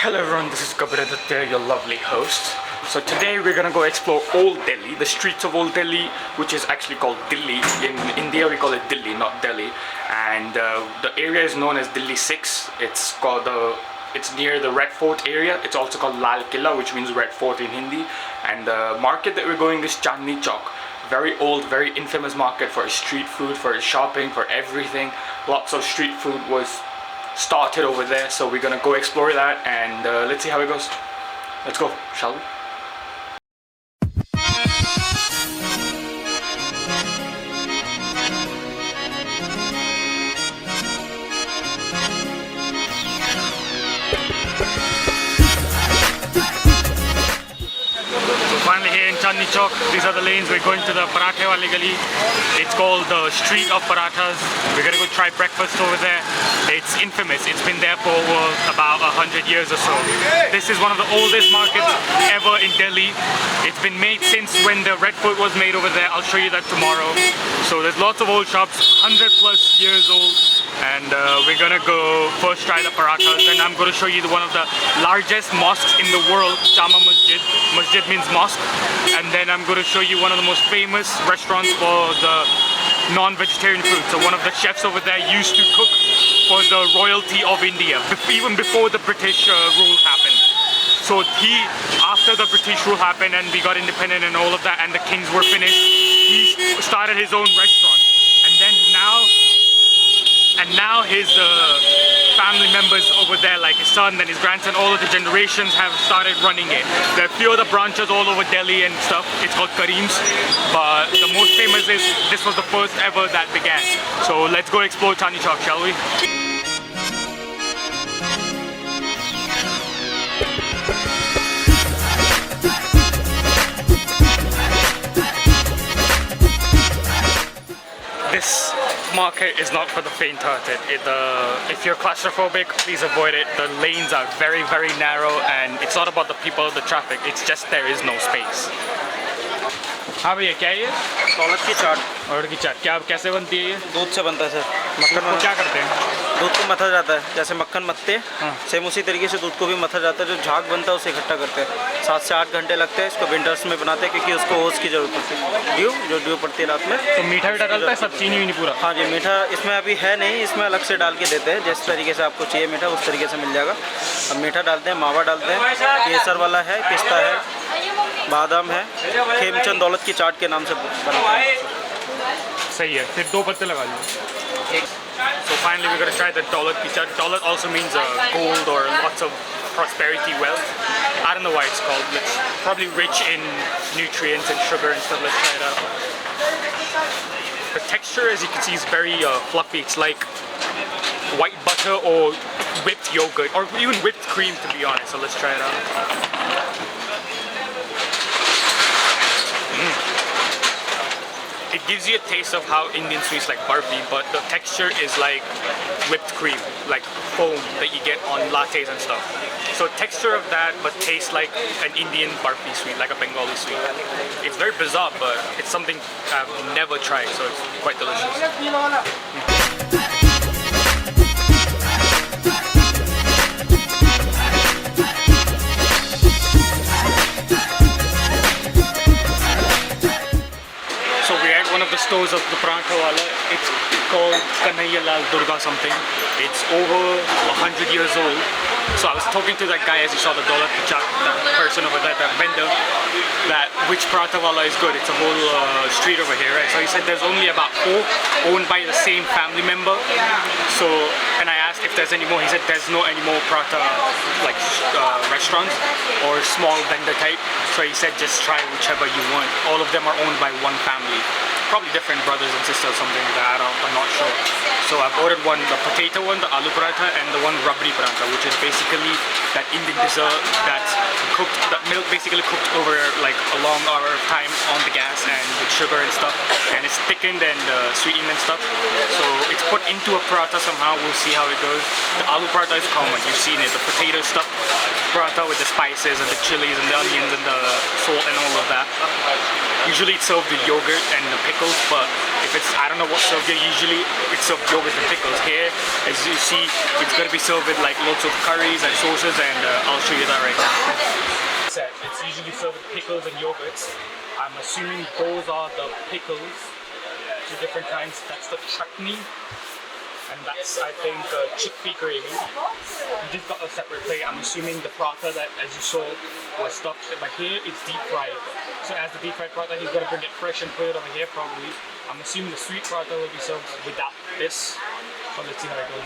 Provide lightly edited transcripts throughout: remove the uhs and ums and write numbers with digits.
Hello everyone, this is Kabir Aditya, your lovely host. So today we're gonna go explore Old Delhi, the streets of Old Delhi, which is actually called Delhi. In India we call it Delhi, not Delhi. And the area is known as Delhi-6. It's near the Red Fort area. It's also called Lal Killa, which means Red Fort in Hindi. And the market that we're going is CHANDNI CHOWK. Very old, very infamous market for street food, for shopping, for everything. Lots of street food was started over there, so we're gonna go explore that and let's see how it goes. Let's go, shall we? Finally here in CHANDNI CHOWK, these are the lanes. We're going to the Parathe Wali Gali. It's called the Street of Parathas. We're gonna go try breakfast over there. It's infamous. It's been there for about 100 years or so. This is one of the oldest markets ever in Delhi. It's been made since when the Red Fort was made over there. I'll show you that tomorrow. So there's lots of old shops, 100 plus years old. And we're gonna go first try the parathas, and I'm gonna show you one of the largest mosques in the world, Jama Masjid. Masjid means mosque. And then I'm gonna show you one of the most famous restaurants for the non-vegetarian food. So one of the chefs over there used to cook for the royalty of India, even before the British rule happened. So after the British rule happened and we got independent and all of that, and the kings were finished, he started his own restaurant. And then now his family members over there, like his son and his grandson, all of the generations have started running it. There are a few other branches all over Delhi and stuff. It's called Kareem's, but the most famous is this was the first ever that began. So let's go explore CHANDNI CHOWK, shall we? This market is not for the faint-hearted. If you're claustrophobic, please avoid it. The lanes are very, very narrow, and it's not about the people or the traffic. It's just there is no space. हाँ भैया, क्या है ये? दौलत की चाट। और की चाट क्या कैसे बनती है ये? दूध से बनता है सर। मक्खन को क्या करते हैं? दूध को मथा जाता है, जैसे मक्खन मथते हैं, सेम उसी तरीके से दूध को भी मथा जाता है। जो झाग बनता है उसे इकट्ठा करते हैं। 7 से 8 घंटे लगते हैं। इसको विंटर्स में बनाते हैं क्योंकि उसको ओस की जरूरत पड़ती है। ड्यू पड़ती है रात में। तो मीठा वीठा डलता है, सब चीनी नहीं पूरा? हाँ जी, मीठा इसमें अभी है नहीं, इसमें अलग से डाल के देते हैं। जिस तरीके से आपको चाहिए मीठा उस तरीके से मिल जाएगा। अब मीठा डालते हैं, मावा डालते हैं, केसर वाला है, पिस्ता है, बादाम है, खेमचंद दौलत की चाट के नाम से बनता है। सही है, फिर 2 पत्ते लगा लीजिए। So finally we're gonna try the Daulat ki chaat. Daulat also means gold or lots of prosperity, wealth. I don't know why it's called. It's probably rich in nutrients and sugar and stuff. Let's try it out. The texture, as you can see, is very fluffy. It's like white butter or whipped yogurt, or even whipped cream, to be honest. So let's try it out. It gives you a taste of how Indian sweets like barfi, but the texture is like whipped cream, like foam that you get on lattes and stuff. So texture of that, but tastes like an Indian barfi sweet, like a Bengali sweet. It's very bizarre, but it's something I've never tried, so it's quite delicious. One of the stores of the Paratha Wala. It's called Kanhaiya Lal Durga something. It's over 100 years old. So I was talking to that guy as you saw the Daulat ki chaat, that person over there, that vendor, that which Paratha Wala is good. It's a whole street over here, right? So he said there's only about 4 owned by the same family member. So, and I asked if there's any more. He said there's no any more Paratha like restaurants or small vendor type. So he said just try whichever you want. All of them are owned by one family. Probably different brothers and sisters, something like that. I'm not sure. So I've ordered one, the potato one, the aloo paratha, and the one rabri paratha, which is basically that Indian dessert that's cooked, that milk basically cooked over like a long hour of time on the gas and with sugar and stuff, and it's thickened and sweetened and stuff. So it's put into a paratha somehow. We'll see how it goes. The aloo paratha is common. You've seen it. The potato stuff paratha with the spices and the chilies and the onions and the salt and all of that. Usually it's served with yogurt and the pickles, but if It's, I don't know what served here. Usually it's served yogurt and pickles. Here, as you see, it's going to be served with like lots of curries and sauces, and I'll show you that right now. It's usually served with pickles and yogurts. I'm assuming those are the pickles, two different kinds. That's the chutney, and that's, I think, chickpea gravy. You just got a separate plate. I'm assuming the paratha that, as you saw, was stuffed, but here it's deep fried. So as the deep fried paratha, he's gonna bring it fresh and put it over here probably. I'm assuming the sweet paratha will be served without this, but let's see how it goes.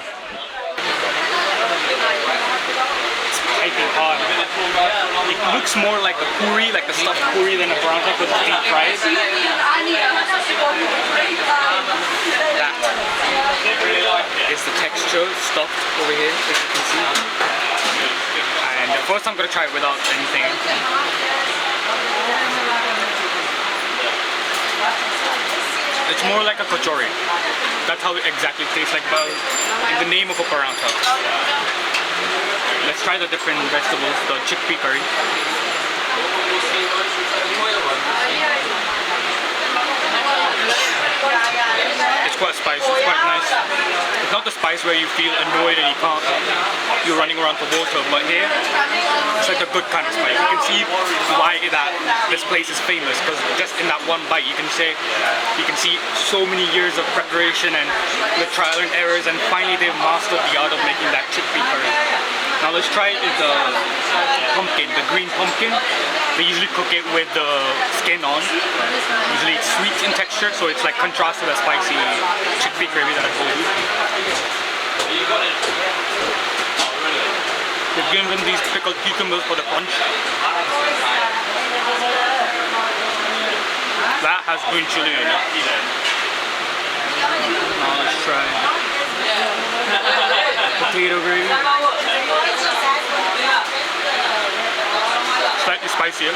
It's piping hot. It looks more like a puri, like a stuffed puri, than a paratha because it's deep fried. That is the texture stuffed over here, as you can see. And first I'm gonna try it without anything. It's more like a kachori. That's how it exactly tastes like, but in the name of a paratha. Let's try the different vegetables, the chickpea curry. It's quite spicy, it's quite nice. It's not the spice where you feel annoyed and you're running around for water, but here, it's like a good kind of spice. You can see why that this place is famous, because just in that one bite you can see so many years of preparation and the trial and errors, and finally they've mastered the art of making that chickpea curry. Now let's try the pumpkin, the green pumpkin. They usually cook it with the skin on. Usually it's sweet in texture, so it's like contrast to the spicy chickpea gravy that I told you. They've given them these pickled cucumbers for the punch. That has green chili in it. Now let's try potato gravy. Slightly spicier.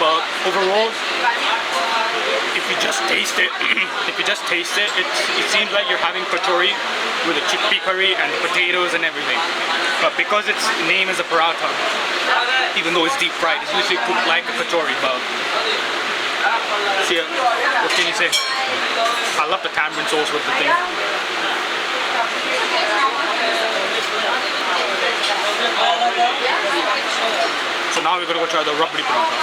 But overall, if you just taste it, it seems like you're having kachori with a chickpea curry and potatoes and everything. But because its name is a paratha, even though it's deep fried, it's usually cooked like a kachori. But see, what can you say? I love the tamarind sauce with the thing. So now we're gonna go try the rabdi paratha.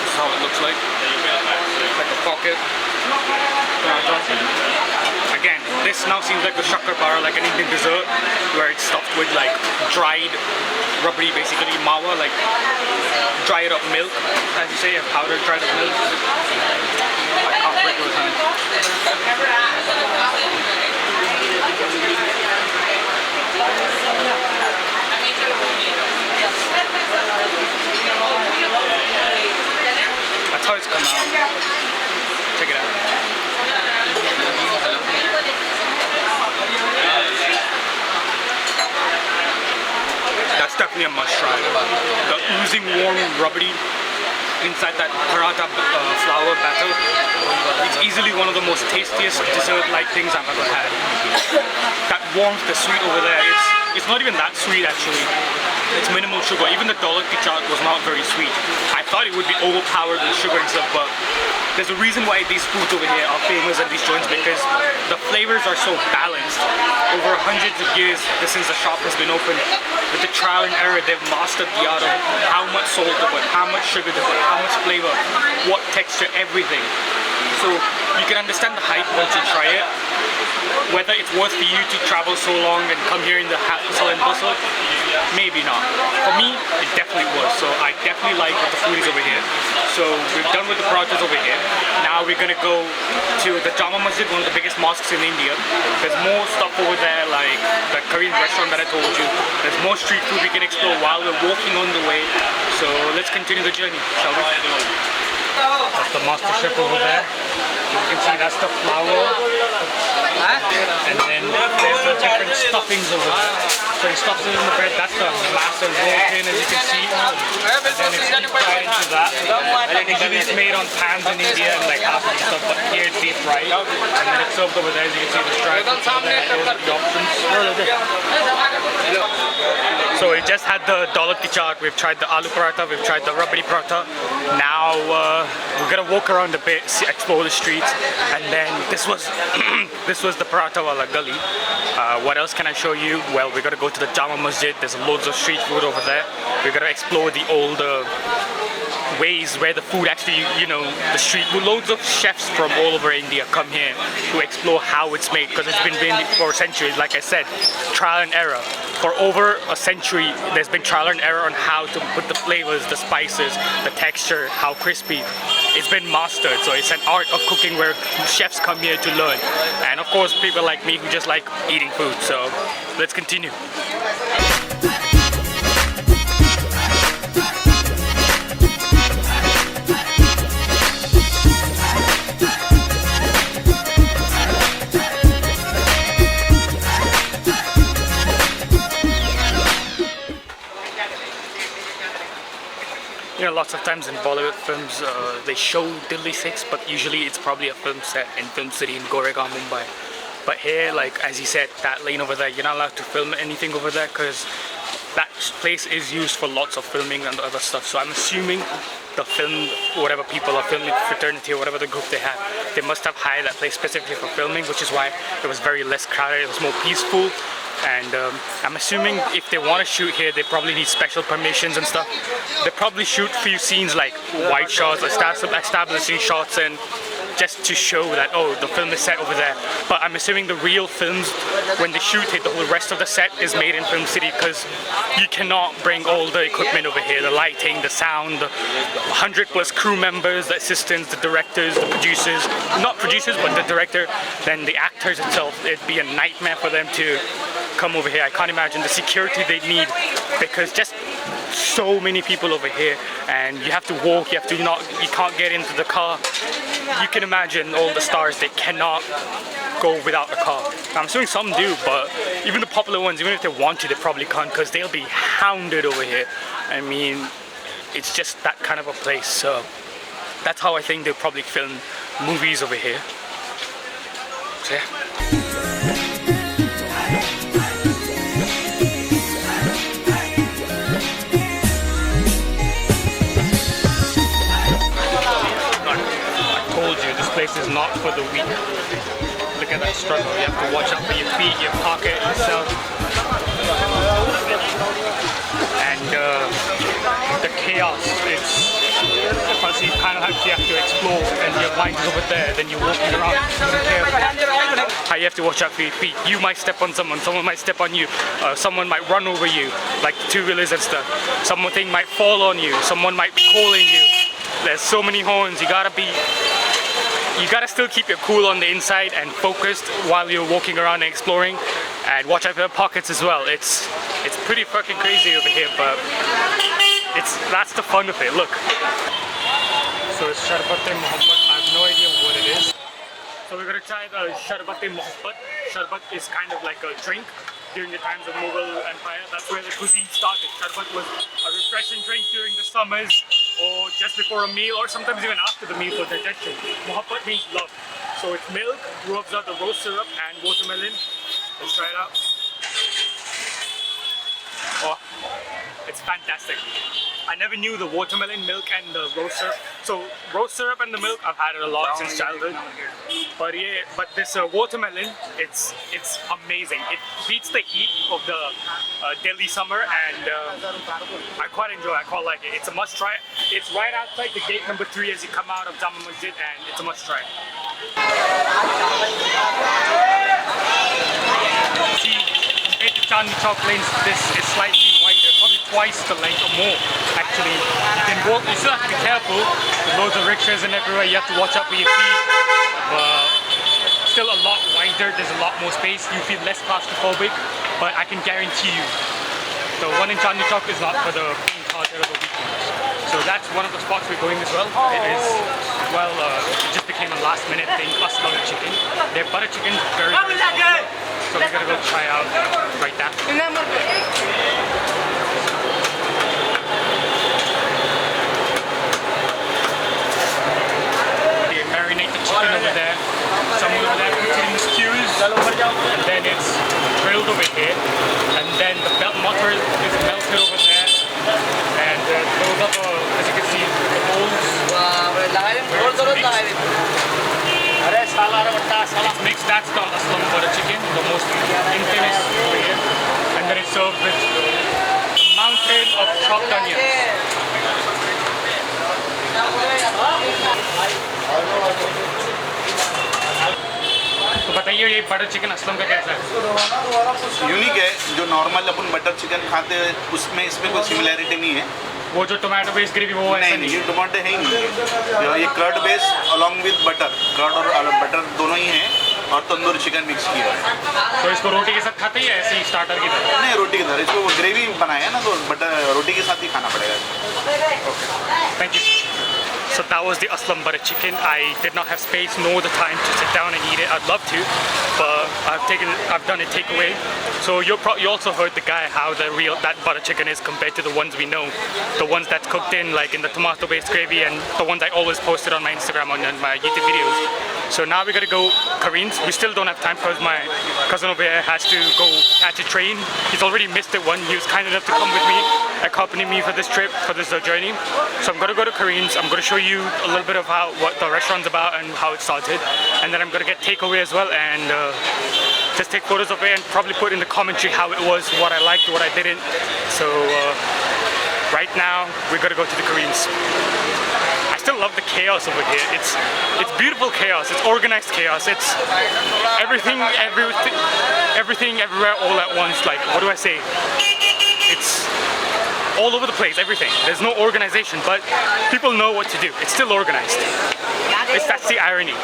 This is how it looks like. Like a pocket paratha. Again, this now seems like the shakkar para, like an Indian dessert, where it's stuffed with like dried rabdi, basically mawa, like dried up milk, as you say, a powdered dried up milk. I can't break those hands. That's how it's come out. Check it out. That's definitely a must try. The oozing warm rabdi inside that paratha flour batter. It's easily one of the most tastiest dessert-like things I've ever had. That warmth, the sweet over there, it's not even that sweet actually. It's minimal sugar. Even the dolati chaat was not very sweet. I thought it would be overpowered with sugar and stuff, but there's a reason why these foods over here are famous at these joints, because the flavors are so balanced. Over hundreds of years since the shop has been open, with the trial and error, they've mastered the art of how much salt to put, how much sugar to put, how much flavor, what texture, everything. So you can understand the hype once you try it. Whether it's worth for you to travel so long and come here in the hustle and bustle, maybe not. For me, it definitely was. So I definitely like what the food is over here. So we've done with the parathas over here. Now we're gonna go to the Jama Masjid, one of the biggest mosques in India. There's more stuff over there, like the Korean restaurant that I told you. There's more street food we can explore while we're walking on the way. So let's continue the journey, shall we? That's the master chef over there. You can see that's the flour. And then there's the different stuffings over there. So he stuffs it in the bread. That's the massive roll tin, as you can see. And then it's deep fried into that. Usually it's made on pans in India and like half of the stuff, but here it's deep fried. And then it's served over there, as you can see the stripe. Those are the options. So we just had the dollar ki chaat, we've tried the aloo paratha, we've tried the rabdi paratha. Now we're gonna walk around a bit, explore the streets, and then this was this was the paratha wala gully. What else can I show you? Well, we're gonna go to the Jama Masjid. There's loads of street food over there. We're gonna explore the old ways where the food actually, you know, the street food. Loads of chefs from all over India come here to explore how it's made, because it's been made for centuries. Like I said, trial and error. For over a century, there's been trial and error on how to put the flavors, the spices, the texture, how crispy. It's been mastered. So it's an art of cooking where chefs come here to learn. And of course, people like me who just like eating food. So let's continue. You know, lots of times in Bollywood films, they show Delhi-6, but usually it's probably a film set in Film City in Goregaon, Mumbai. But here, like as he said, that lane over there, you're not allowed to film anything over there because that place is used for lots of filming and other stuff. So I'm assuming the film, whatever people are filming, fraternity or whatever the group they have, they must have hired that place specifically for filming, which is why it was very less crowded, it was more peaceful. And I'm assuming if they want to shoot here, they probably need special permissions and stuff. They probably shoot few scenes like wide shots, establishing shots, and just to show that, oh, the film is set over there. But I'm assuming the real films, when they shoot it, the whole rest of the set is made in Film City, because you cannot bring all the equipment over here, the lighting, the sound, the 100+ crew members, the assistants, the directors, the producers, not producers, but the director, then the actors itself. It'd be a nightmare for them to come over here. I can't imagine the security they need, because just so many people over here, and you have to walk, you can't get into the car. You can imagine all the stars, they cannot go without a car. I'm assuming some do, but even the popular ones, even if they want to, they probably can't, because they'll be hounded over here. I mean, it's just that kind of a place. So that's how I think they'll probably film movies over here. So yeah. This is not for the weak. Look at that struggle. You have to watch out for your feet, your pocket, yourself. And the chaos, it's because you kind of have to explore, and your mind is over there, then you're walking around careful. How you have to watch out for your feet. You might step on someone might step on you, someone might run over you, like two-wheelers and stuff. Something might fall on you, someone might be calling you. There's so many horns, you gotta still keep your cool on the inside and focused while you're walking around and exploring, and watch out for your pockets as well. It's pretty fucking crazy over here, but that's the fun of it. Look. So it's Sharbat-e Mohabbat. I have no idea what it is. So we're gonna try the Sharbat-e Mohabbat. Sharbat is kind of like a drink during the times of Mughal Empire. That's where the cuisine started. Sharbat was a refreshing drink during the summers, or just before a meal, or sometimes even after the meal for digestion. Mohabbat means love. So it's milk, ruafza, the rose syrup, and watermelon. Let's try it out. Oh, it's fantastic. I never knew the watermelon, milk, and the rose syrup. So rose syrup and the milk, I've had it a lot since childhood. But yeah, but this watermelon, it's amazing. It beats the heat of the Delhi summer, and I quite enjoy it. I quite like it. It's a must try. It's right outside the gate number 3 as you come out of Jama Masjid, and it's a must try. See, compared to CHANDNI CHOWK lanes, this is slightly wider, probably twice the length or more. Actually, you can walk. You still have to be careful. There's loads of rickshaws and everywhere. You have to watch out for your feet. But still a lot wider. There's a lot more space. You feel less claustrophobic. But I can guarantee you, the one in CHANDNI CHOWK is not for the or the weekends. So that's one of the spots we're going as well. It is, well, it just became a last minute thing, Aslam chicken. Their butter chicken is very, very popular. So we're gonna go try out right now. They marinate the chicken over there. Someone over there puts it in the stews, and then it's grilled over here. And then the butter is melted over there. And those are the, as you can see, the bowls. It's mixed. That's the Aslam butter chicken, the most infamous over here. And then it's served with a mountain of chopped onions. तो बताइए ये butter chicken Aslam का कैसा है? Unique है। जो normal अपन butter chicken खाते हैं उसमें इसमें कोई सिमिलैरिटी नहीं है। वो जो टोमेटो बेस ग्रेवी वो ऐसा नहीं ये टमाटर है ही नहीं। ये curd base along with butter, curd और बटर दोनों ही हैं और तंदूरी चिकन मिक्स किया है। तो इसको रोटी के साथ खाते हैं या ऐसे ही स्टार्टर की तरह? नहीं, रोटी की तरह। इसको ग्रेवी बनाया है ना, तो बटर रोटी के साथ ही खाना पड़ेगा। Thank you. So that was the Aslam butter chicken. I did not have space nor the time to sit down and eat it. I'd love to, but I've done it takeaway. So you also heard the guy how that butter chicken is compared to the ones we know, the ones that's cooked in like in the tomato-based gravy, and the ones I always posted on my Instagram and my YouTube videos. So now we gotta go Koreans. We still don't have time because my cousin over here has to go catch a train. He's already missed it one. He was kind enough to come with me, accompany me for this trip, for this journey. So I'm gonna go to Koreans. I'm gonna show you a little bit of what the restaurant's about and how it started, and then I'm gonna get takeaway as well and just take photos of it and probably put in the commentary how it was, what I liked, what I didn't. So right now we're gonna go to the Koreans. I still love the chaos over here. It's beautiful chaos. It's organized chaos. It's everything everywhere all at once. Like, what do I say? It's all over the place, everything. There's no organization, but people know what to do. It's still organized. That's the irony.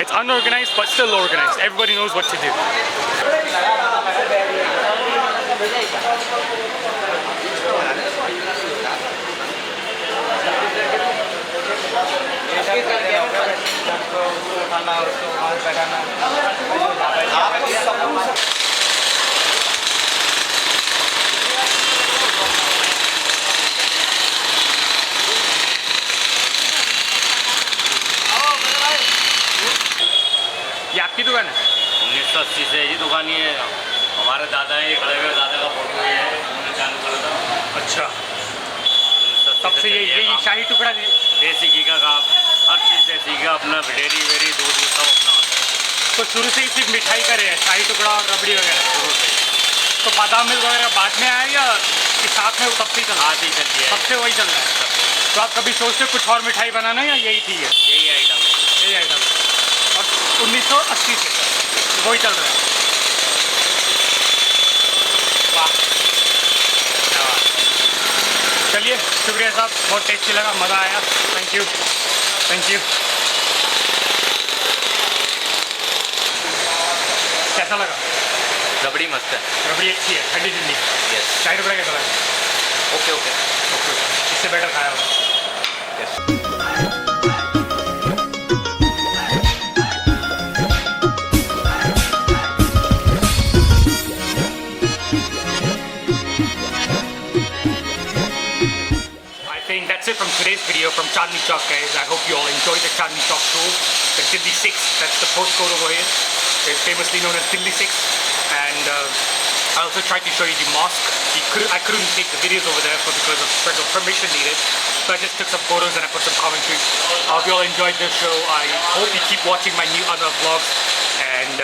It's unorganized, but still organized. Everybody knows what to do. ये आपकी दुकान है? 1980 से ये दुकान ही है। हमारे दादा हैं, ये खड़े हुए दादा का फोटो ही है, उन्होंने चालू करा था। अच्छा, तब से ये शाही टुकड़ा देसी घी का काम, हर चीज़ देसी घी का, अपना डेरी वेरी दूध सब अपना होता है। तो शुरू से ही सिर्फ मिठाई का रहे हैं, शाही टुकड़ा और रबड़ी वगैरह शुरू से। तो बादाम मिल्क वगैरह बाद में आया या इस साथ में वो तब से चल रहा है? आज ही चल रही है, तब से वही चल रहा है। तो आप कभी सोचते हो कुछ और मिठाई बनाना या यही ठीक है? यही आइटम है। यही आइटम है। और 1980 से वही चल रहा है। वाह, चलिए, शुक्रिया साहब, बहुत टेस्टी लगा, मज़ा आया। Thank you, thank you. कैसा लगा? रबड़ी मस्त है। रबड़ी अच्छी है, ठंडी ठंडी। यस। शाही टुकड़ा कैसा लगा? ओके ओके ओके, इससे बेटर खाया होगा। Yes. That's it from today's video from CHANDNI CHOWK, guys. I hope you all enjoyed the CHANDNI CHOWK show. The Delhi-6, that's the postcode over here. It's famously known as Delhi-6. And I also tried to show you the mosque. I couldn't take the videos over there because of special permission needed. So I just took some photos and I put some commentary. I hope you all enjoyed this show. I hope you keep watching my new other vlogs. And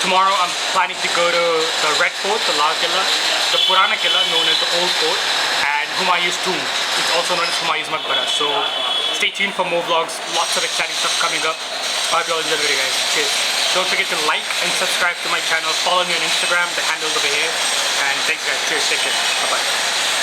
tomorrow I'm planning to go to the Red Fort, the Lal Killa, the Purana Killa known as the Old Fort, and Humayun's tomb. It's also known as Humayun's Maqbara. So stay tuned for more vlogs, lots of exciting stuff coming up. I hope you all enjoyed the video, guys. Cheers. Don't forget to like and subscribe to my channel. Follow me on Instagram, the handle's over here. And thanks guys. Cheers. Take care. Bye-bye.